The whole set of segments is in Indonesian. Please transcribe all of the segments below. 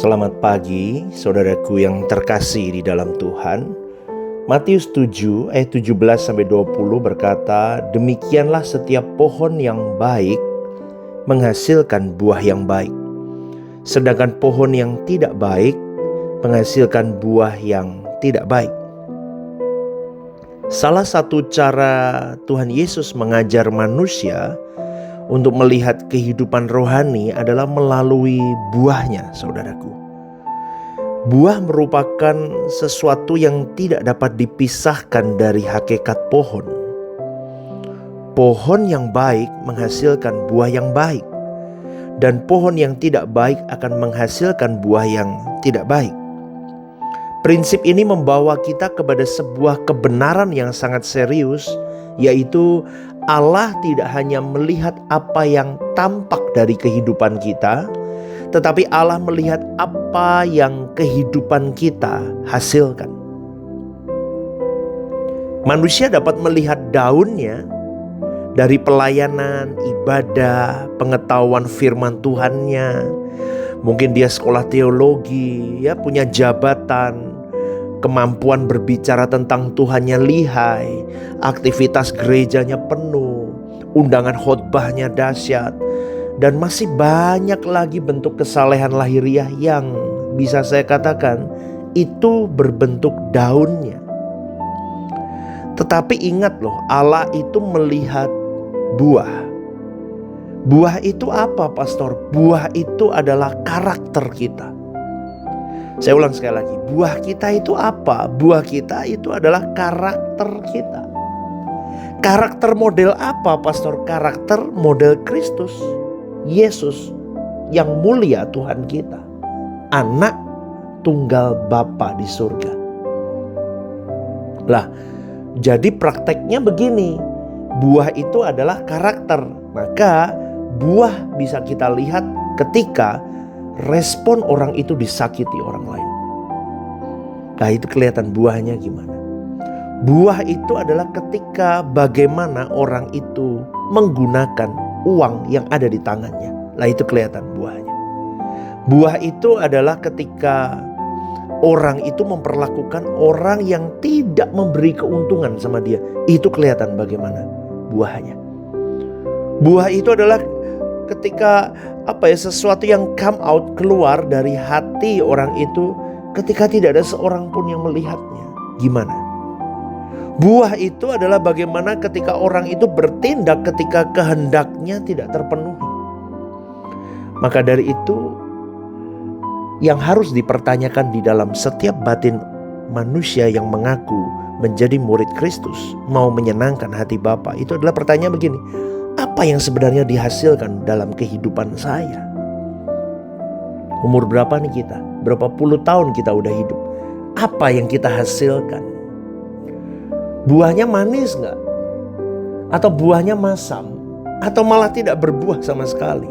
Selamat pagi, saudaraku yang terkasih di dalam Tuhan. Matius 7 ayat 17-20 berkata, "Demikianlah setiap pohon yang baik menghasilkan buah yang baik, sedangkan pohon yang tidak baik menghasilkan buah yang tidak baik." Salah satu cara Tuhan Yesus mengajar manusia untuk melihat kehidupan rohani adalah melalui buahnya, saudaraku. Buah merupakan sesuatu yang tidak dapat dipisahkan dari hakikat pohon. Pohon yang baik menghasilkan buah yang baik, dan pohon yang tidak baik akan menghasilkan buah yang tidak baik. Prinsip ini membawa kita kepada sebuah kebenaran yang sangat serius, yaitu Allah tidak hanya melihat apa yang tampak dari kehidupan kita, tetapi Allah melihat apa yang kehidupan kita hasilkan. Manusia dapat melihat daunnya dari pelayanan, ibadah, pengetahuan firman Tuhannya. Mungkin dia sekolah teologi, punya jabatan, kemampuan berbicara tentang Tuhannya lihai, aktivitas gerejanya penuh, undangan khotbahnya dahsyat, dan masih banyak lagi bentuk kesalehan lahiriah yang bisa saya katakan itu berbentuk daunnya. Tetapi ingat loh, Allah itu melihat buah. Buah itu apa, pastor? Buah itu adalah karakter kita. Saya ulang sekali lagi, buah kita itu apa? Buah kita itu adalah karakter kita. Karakter model apa, pastor? Karakter model Kristus, Yesus yang mulia Tuhan kita, anak tunggal Bapa di surga. Lah, jadi prakteknya begini, buah itu adalah karakter. Maka buah bisa kita lihat ketika respon orang itu disakiti orang lain. Nah, itu kelihatan buahnya gimana. Buah itu adalah ketika bagaimana orang itu menggunakan uang yang ada di tangannya. Nah, itu kelihatan buahnya. Buah itu adalah ketika orang itu memperlakukan orang yang tidak memberi keuntungan sama dia. Itu kelihatan bagaimana buahnya. Buah itu adalah ketika sesuatu yang come out, keluar dari hati orang itu ketika tidak ada seorang pun yang melihatnya. Gimana? Buah itu adalah bagaimana ketika orang itu bertindak ketika kehendaknya tidak terpenuhi. Maka dari itu yang harus dipertanyakan di dalam setiap batin manusia yang mengaku menjadi murid Kristus, mau menyenangkan hati Bapa, itu adalah pertanyaan begini: apa yang sebenarnya dihasilkan dalam kehidupan saya? Umur berapa nih kita? Berapa puluh tahun kita udah hidup? Apa yang kita hasilkan? Buahnya manis gak? Atau buahnya masam? Atau malah tidak berbuah sama sekali?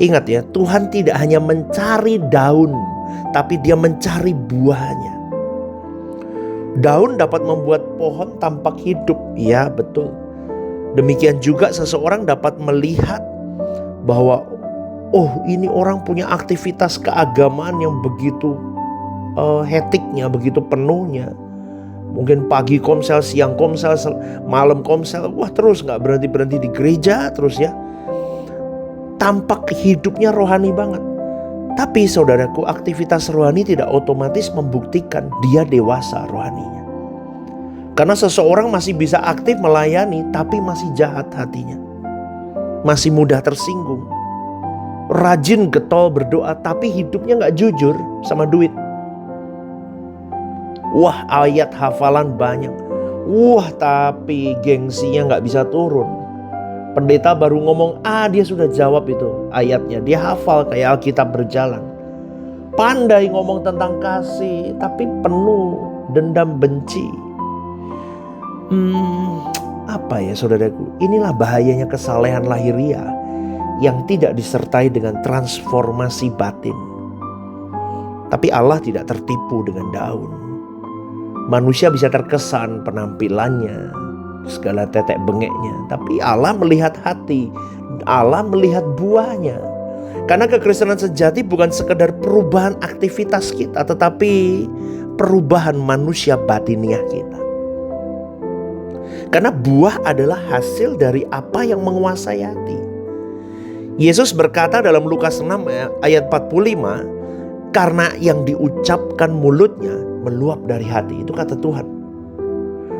Ingat ya, Tuhan tidak hanya mencari daun, tapi Dia mencari buahnya. Daun dapat membuat pohon tampak hidup. Ya, betul. Demikian juga seseorang dapat melihat bahwa ini orang punya aktivitas keagamaan yang begitu hektiknya, begitu penuhnya. Mungkin pagi komsel, siang komsel, malam komsel. Wah, terus gak berhenti-berhenti di gereja terus ya. Tampak hidupnya rohani banget. Tapi saudaraku, aktivitas rohani tidak otomatis membuktikan dia dewasa rohaninya. Karena seseorang masih bisa aktif melayani tapi masih jahat hatinya. Masih mudah tersinggung. Rajin getol berdoa tapi hidupnya gak jujur sama duit. Wah, ayat hafalan banyak. Wah, tapi gengsinya gak bisa turun. Pendeta baru ngomong dia sudah jawab itu ayatnya. Dia hafal kayak Alkitab berjalan. Pandai ngomong tentang kasih tapi penuh dendam benci. Saudaraku, inilah bahayanya kesalehan lahiriah yang tidak disertai dengan transformasi batin. Tapi Allah tidak tertipu dengan daun. Manusia bisa terkesan penampilannya, segala tetek bengeknya, tapi Allah melihat hati, Allah melihat buahnya. Karena kekristenan sejati bukan sekedar perubahan aktivitas kita, tetapi perubahan manusia batiniah kita. Karena buah adalah hasil dari apa yang menguasai hati. Yesus berkata dalam Lukas 6 ayat 45, karena yang diucapkan mulutnya meluap dari hati. Itu kata Tuhan.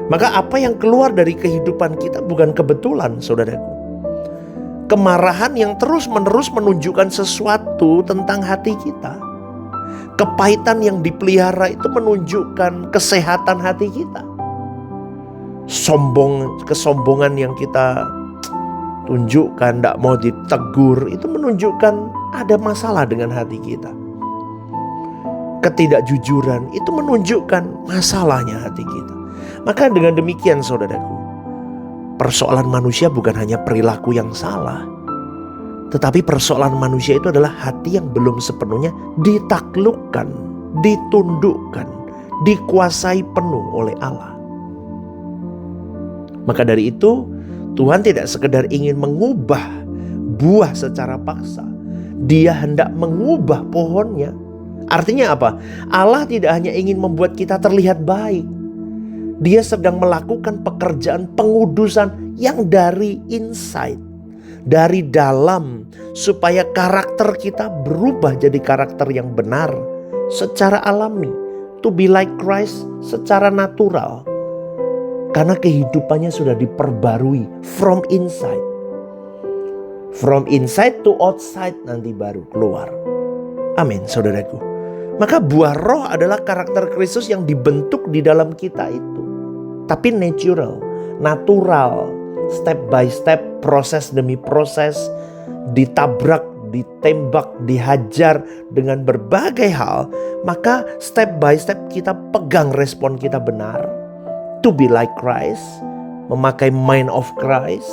Maka apa yang keluar dari kehidupan kita bukan kebetulan, saudaraku. Kemarahan yang terus-menerus menunjukkan sesuatu tentang hati kita. Kepahitan yang dipelihara itu menunjukkan kesehatan hati kita. Kesombongan yang kita tunjukkan, tidak mau ditegur, itu menunjukkan ada masalah dengan hati kita. Ketidakjujuran itu menunjukkan masalahnya hati kita. Maka dengan demikian saudaraku, persoalan manusia bukan hanya perilaku yang salah, tetapi persoalan manusia itu adalah hati yang belum sepenuhnya ditaklukkan, ditundukkan, dikuasai penuh oleh Allah. Maka dari itu Tuhan tidak sekedar ingin mengubah buah secara paksa. Dia hendak mengubah pohonnya. Artinya apa? Allah tidak hanya ingin membuat kita terlihat baik. Dia sedang melakukan pekerjaan pengudusan yang dari inside, dari dalam, supaya karakter kita berubah jadi karakter yang benar secara alami. To be like Christ secara natural. Karena kehidupannya sudah diperbarui from inside. From inside to outside nanti baru keluar. Amin, saudaraku. Maka buah roh adalah karakter Kristus yang dibentuk di dalam kita itu. Tapi natural, step by step, proses demi proses, ditabrak, ditembak, dihajar dengan berbagai hal. Maka step by step kita pegang respon kita benar. To be like Christ, memakai mind of Christ,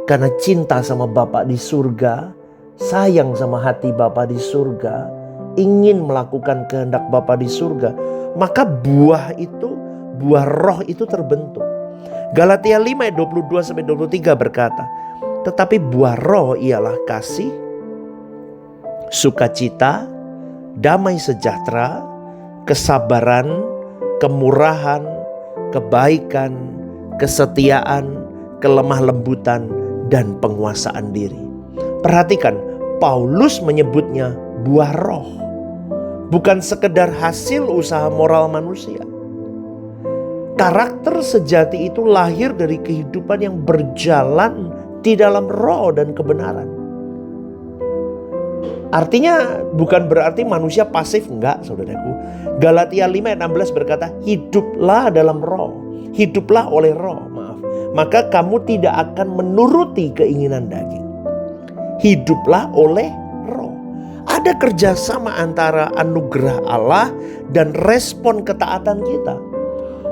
karena cinta sama Bapa di surga, sayang sama hati Bapa di surga, ingin melakukan kehendak Bapa di surga, maka buah roh itu terbentuk. Galatia 5 ayat 22-23 berkata, tetapi buah roh ialah kasih, sukacita, damai sejahtera, kesabaran, kemurahan, kebaikan, kesetiaan, kelemah lembutan, dan penguasaan diri. Perhatikan, Paulus menyebutnya buah roh, bukan sekedar hasil usaha moral manusia. Karakter sejati itu lahir dari kehidupan yang berjalan di dalam roh dan kebenaran. Artinya bukan berarti manusia pasif, enggak saudaraku. Galatia 5 ayat 16 berkata, hiduplah dalam roh, hiduplah oleh roh, maka kamu tidak akan menuruti keinginan daging. Hiduplah oleh roh. Ada kerjasama antara anugerah Allah dan respon ketaatan kita.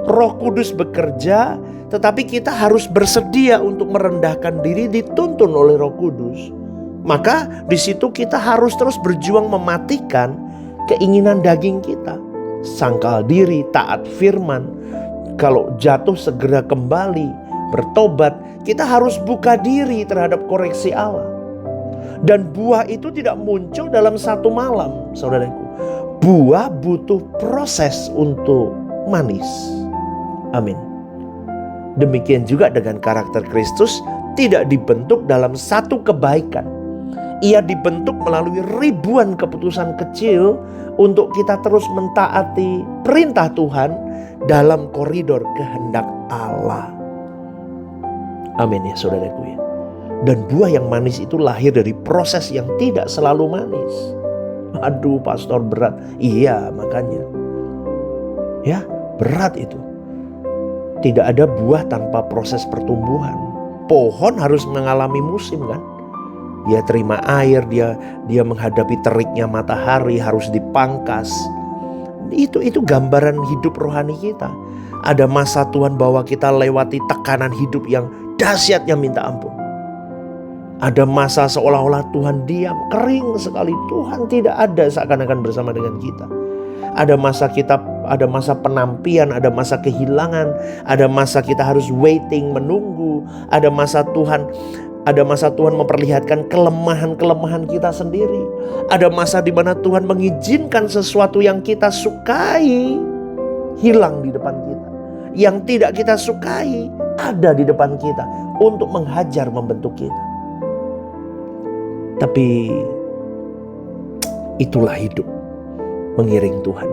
Roh Kudus bekerja, tetapi kita harus bersedia untuk merendahkan diri, dituntun oleh Roh Kudus. Maka di situ kita harus terus berjuang mematikan keinginan daging kita. Sangkal diri, taat firman. Kalau jatuh segera kembali, bertobat. Kita harus buka diri terhadap koreksi Allah. Dan buah itu tidak muncul dalam satu malam, saudaraku. Buah butuh proses untuk manis. Amin. Demikian juga dengan karakter Kristus, tidak dibentuk dalam satu kebaikan. Ia dibentuk melalui ribuan keputusan kecil untuk kita terus mentaati perintah Tuhan dalam koridor kehendak Allah. Amin ya saudaraku ya. Dan buah yang manis itu lahir dari proses yang tidak selalu manis. Aduh pastor berat. Iya makanya. Ya berat itu. Tidak ada buah tanpa proses pertumbuhan. Pohon harus mengalami musim kan. Dia terima air, dia menghadapi teriknya matahari, harus dipangkas. Itu gambaran hidup rohani kita. Ada masa Tuhan bawa kita lewati tekanan hidup yang dahsyat yang minta ampun. Ada masa seolah-olah Tuhan diam, kering sekali. Tuhan tidak ada seakan-akan bersama dengan kita. Ada masa penampian, ada masa kehilangan, ada masa kita harus waiting, menunggu, ada masa Tuhan Ada masa Tuhan memperlihatkan kelemahan-kelemahan kita sendiri. Ada masa di mana Tuhan mengizinkan sesuatu yang kita sukai hilang di depan kita. Yang tidak kita sukai ada di depan kita untuk menghajar, membentuk kita. Tapi itulah hidup mengiring Tuhan.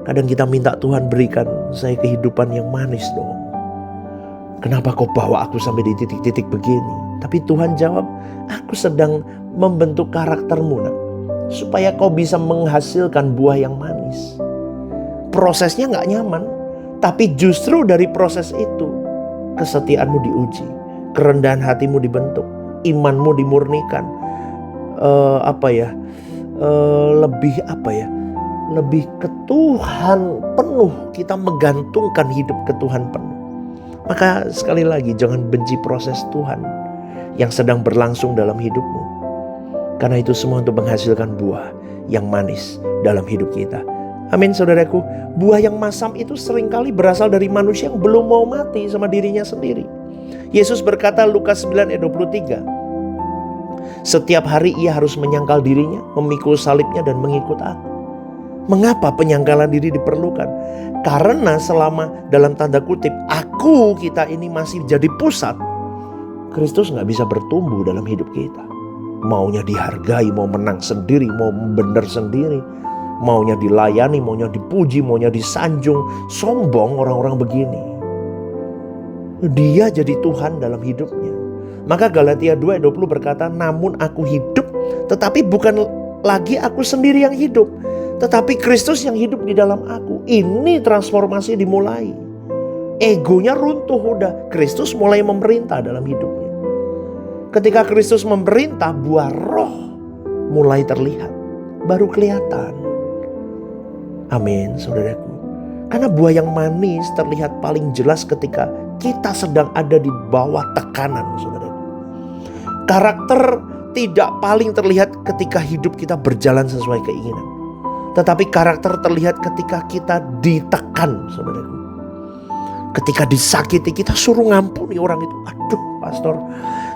Kadang kita minta Tuhan, berikan saya kehidupan yang manis dong. Kenapa kau bawa aku sampai di titik-titik begini? Tapi Tuhan jawab, aku sedang membentuk karaktermu nak, supaya kau bisa menghasilkan buah yang manis. Prosesnya gak nyaman, tapi justru dari proses itu kesetiaanmu diuji, kerendahan hatimu dibentuk, imanmu dimurnikan. Lebih ke Tuhan penuh, kita menggantungkan hidup ke Tuhan penuh. Maka sekali lagi, jangan benci proses Tuhan yang sedang berlangsung dalam hidupmu. Karena itu semua untuk menghasilkan buah yang manis dalam hidup kita. Amin saudaraku. Buah yang masam itu seringkali berasal dari manusia yang belum mau mati sama dirinya sendiri. Yesus berkata Lukas 9 ayat 23. Setiap hari ia harus menyangkal dirinya, memikul salibnya dan mengikut aku. Mengapa penyangkalan diri diperlukan? Karena selama dalam tanda kutip kita ini masih jadi pusat, Kristus gak bisa bertumbuh dalam hidup kita. Maunya dihargai, mau menang sendiri, mau benar sendiri, maunya dilayani, maunya dipuji, maunya disanjung. Sombong orang-orang begini. Dia jadi Tuhan dalam hidupnya. Maka Galatia 2 ayat 20 berkata, namun aku hidup, tetapi bukan lagi aku sendiri yang hidup, tetapi Kristus yang hidup di dalam aku. Ini transformasi dimulai. Egonya runtuh udah. Kristus mulai memerintah dalam hidupnya. Ketika Kristus memerintah, buah roh mulai terlihat. Baru kelihatan. Amin saudaraku. Karena buah yang manis terlihat paling jelas ketika kita sedang ada di bawah tekanan saudaraku. Karakter tidak paling terlihat ketika hidup kita berjalan sesuai keinginan. Tetapi karakter terlihat ketika kita ditekan saudaraku. Ketika disakiti kita suruh ngampuni orang itu. Aduh pastor,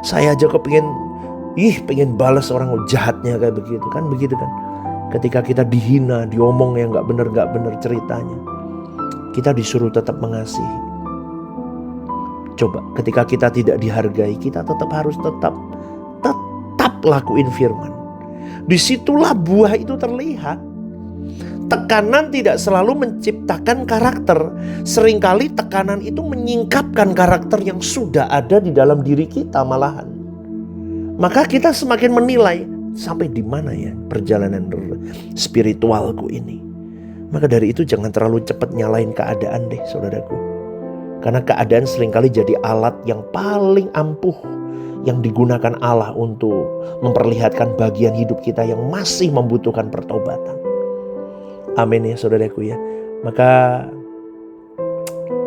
saya aja pengen balas orang jahatnya kayak begitu kan. Ketika kita dihina, diomong yang gak benar ceritanya, kita disuruh tetap mengasihi. Coba ketika kita tidak dihargai, kita harus tetap lakuin firman. Disitulah buah itu terlihat. Tekanan tidak selalu menciptakan karakter. Seringkali tekanan itu menyingkapkan karakter yang sudah ada di dalam diri kita malahan. Maka kita semakin menilai, sampai di mana ya perjalanan spiritualku ini. Maka dari itu jangan terlalu cepat nyalain keadaan deh saudaraku. Karena keadaan seringkali jadi alat yang paling ampuh yang digunakan Allah untuk memperlihatkan bagian hidup kita yang masih membutuhkan pertobatan. Amin ya saudaraku ya. Maka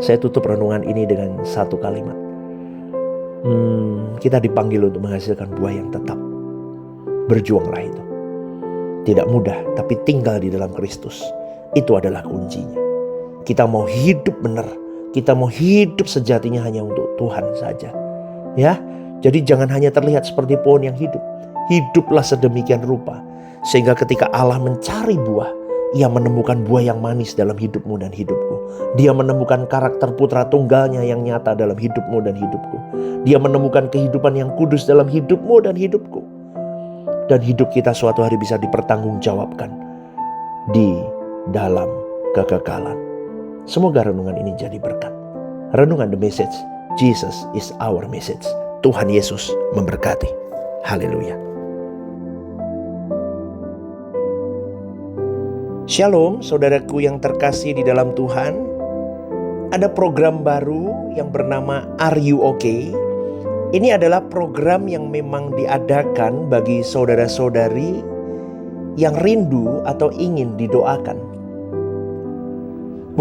saya tutup renungan ini dengan satu kalimat. Kita dipanggil untuk menghasilkan buah yang tetap. Berjuanglah itu. Tidak mudah, tapi tinggal di dalam Kristus. Itu adalah kuncinya. Kita mau hidup benar. Kita mau hidup sejatinya hanya untuk Tuhan saja. Ya, jadi jangan hanya terlihat seperti pohon yang hidup. Hiduplah sedemikian rupa. Sehingga ketika Allah mencari buah, Ia menemukan buah yang manis dalam hidupmu dan hidupku. Dia menemukan karakter putra tunggalnya yang nyata dalam hidupmu dan hidupku. Dia menemukan kehidupan yang kudus dalam hidupmu dan hidupku. Dan hidup kita suatu hari bisa dipertanggungjawabkan di dalam kekekalan. Semoga renungan ini jadi berkat. Renungan The Message, Jesus is our message. Tuhan Yesus memberkati. Haleluya. Shalom saudaraku yang terkasih di dalam Tuhan. Ada program baru yang bernama Are You Okay? Ini adalah program yang memang diadakan bagi saudara-saudari yang rindu atau ingin didoakan.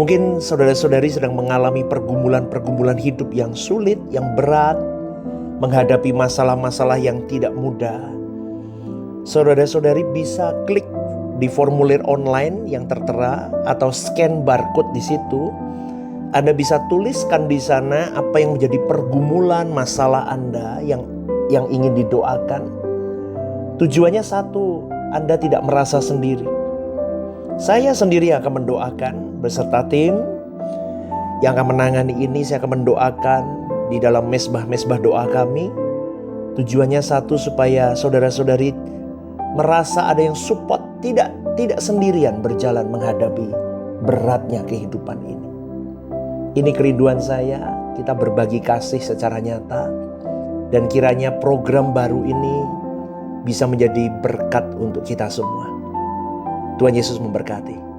Mungkin saudara-saudari sedang mengalami pergumulan-pergumulan hidup yang sulit, yang berat, menghadapi masalah-masalah yang tidak mudah. Saudara-saudari bisa klik di formulir online yang tertera atau scan barcode di situ. Anda bisa tuliskan di sana apa yang menjadi pergumulan masalah Anda yang yang ingin didoakan. Tujuannya satu, Anda tidak merasa sendiri. Saya sendiri yang akan mendoakan beserta tim yang akan menangani ini. Saya akan mendoakan di dalam mesbah-mesbah doa kami. Tujuannya satu, supaya saudara-saudari merasa ada yang support, tidak sendirian berjalan menghadapi beratnya kehidupan ini. Ini kerinduan saya, kita berbagi kasih secara nyata, dan kiranya program baru ini bisa menjadi berkat untuk kita semua. Tuhan Yesus memberkati.